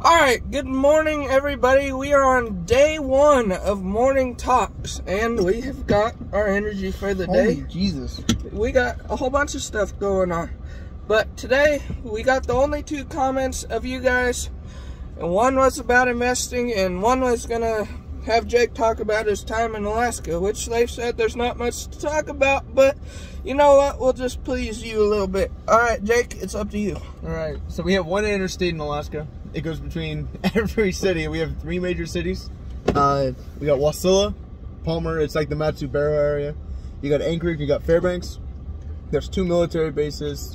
Alright, good morning everybody. We are on day 1 of morning talks and we have got our energy for the day. Holy Jesus. We got a whole bunch of stuff going on. But today, we got the only 2 comments of you guys. And one was about investing and one was gonna have Jake talk about his time in Alaska, which they said there's not much to talk about, but you know what? We'll just please you a little bit. Alright, Jake, it's up to you. Alright, so we have one interstate in Alaska. It goes between every city. We have 3 major cities. We got Wasilla, Palmer, it's like the Matsubara area. You got Anchorage, you got Fairbanks. There's 2 military bases,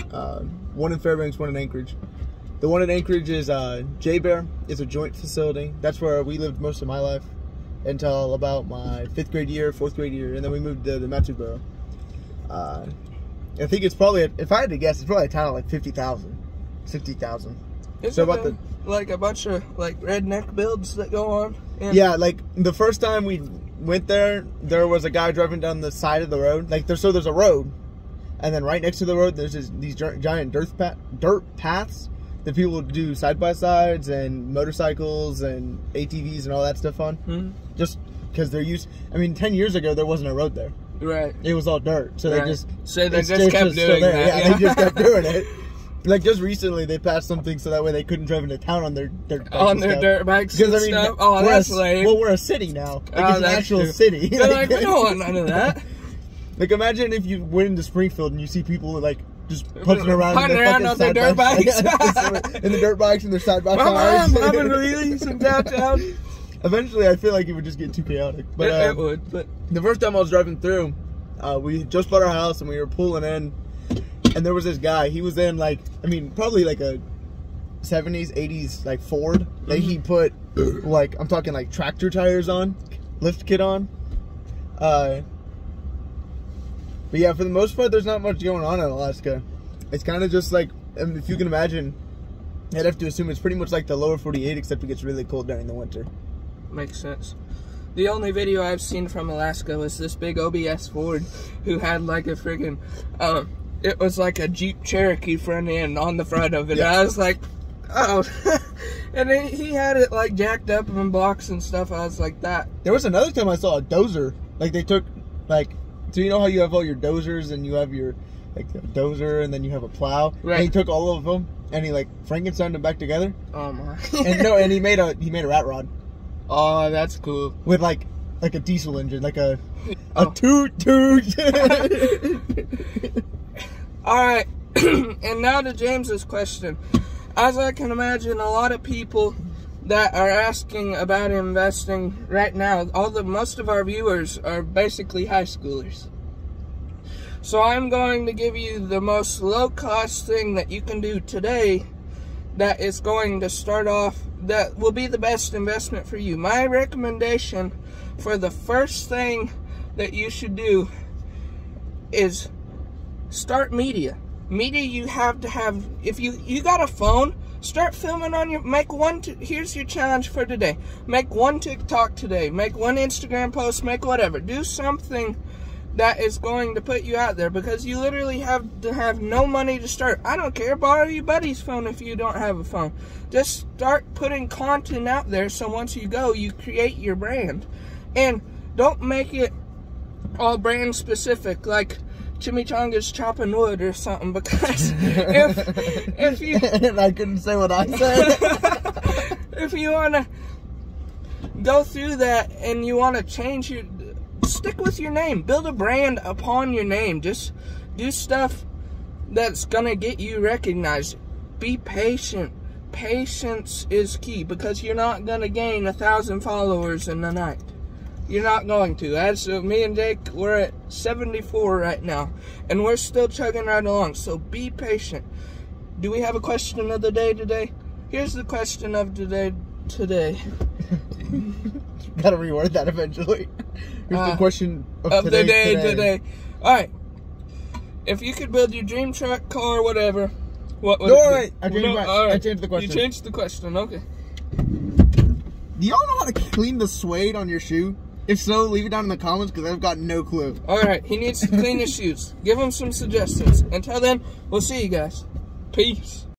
one in Fairbanks, one in Anchorage. The one in Anchorage is J-Bear. It's a joint facility. That's where we lived most of my life until about my 5th grade year, 4th grade year, and then we moved to the Matsubara. I think it's probably, if I had to guess, it's probably a town of like 50,000, 60,000. So about like a bunch of like redneck builds that go on? Yeah, like the first time we went there was a guy driving down the side of the road. Like there's a road, and then right next to the road there's these giant dirt paths that people do side-by-sides and motorcycles and ATVs and all that stuff on. Mm-hmm. Just because they're used. I mean, 10 years ago there wasn't a road there. Right. It was all dirt, so they just kept doing that. Yeah, they just kept doing it. Like just recently, they passed something so that way they couldn't drive into town on their dirt bikes. On their dirt bikes and stuff? Oh, that's lame. Well, we're a city now. Like, it's an actual city. Like, we don't want none of that. Like, imagine if you went into Springfield and you see people, like, just punching around on their dirt bikes. In the dirt bikes and their side-by-sides. I'm in wheelies in downtown. Eventually, I feel like it would just get too chaotic. But it would. But the first time I was driving through, we just bought our house and we were pulling in. And there was this guy, he was in like, I mean, probably like a 70s, 80s, like Ford. That he put, like, I'm talking like tractor tires on, lift kit on. But yeah, for the most part, there's not much going on in Alaska. It's kind of just like, if you can imagine, I'd have to assume it's pretty much like the lower 48, except it gets really cold during the winter. Makes sense. The only video I've seen from Alaska was this big OBS Ford who had like a friggin', it was like a Jeep Cherokee front end on the front of it. Yeah. I was like, oh. And he had it like jacked up in blocks and stuff. I was like, that. There was another time I saw a dozer. Like they took, like, so you know how you have all your dozers and you have your, like, a dozer and then you have a plow? Right. And he took all of them and he, like, Frankensteined them back together. Oh my. and he made a rat rod. Oh, that's cool. With, like a diesel engine, like a toot toot. Alright, and now to James's question. As I can imagine, a lot of people that are asking about investing right now, most of our viewers are basically high schoolers. So I'm going to give you the most low-cost thing that you can do today that is going to start off, that will be the best investment for you. My recommendation for the first thing that you should do is start media. Media you have to have. If you got a phone, start filming on your, here's your challenge for today. Make 1 TikTok today, make 1 Instagram post, make whatever. Do something that is going to put you out there, because you literally have to have no money to start. I don't care, borrow your buddy's phone if you don't have a phone. Just start putting content out there so once you go, you create your brand. And don't make it all brand specific, like Chimichangas chopping wood or something, because if you and I couldn't say what I said. If you want to go through that and you want to change your, stick with your name, build a brand upon your name. Just do stuff that's gonna get you recognized. Be patient. Patience is key, because you're not gonna gain 1,000 followers in a night. You're not going to. As me and Jake, we're at 74 right now, and we're still chugging right along, so be patient. Do we have a question of the day today? Here's the question of the day today. Gotta reword that eventually. Here's the question of the day today. Alright. If you could build your dream truck, car, whatever, what would it be? I changed the question. You changed the question, okay. Do y'all know how to clean the suede on your shoe? If so, leave it down in the comments, because I've got no clue. Alright, he needs to clean his shoes. Give him some suggestions. Until then, we'll see you guys. Peace.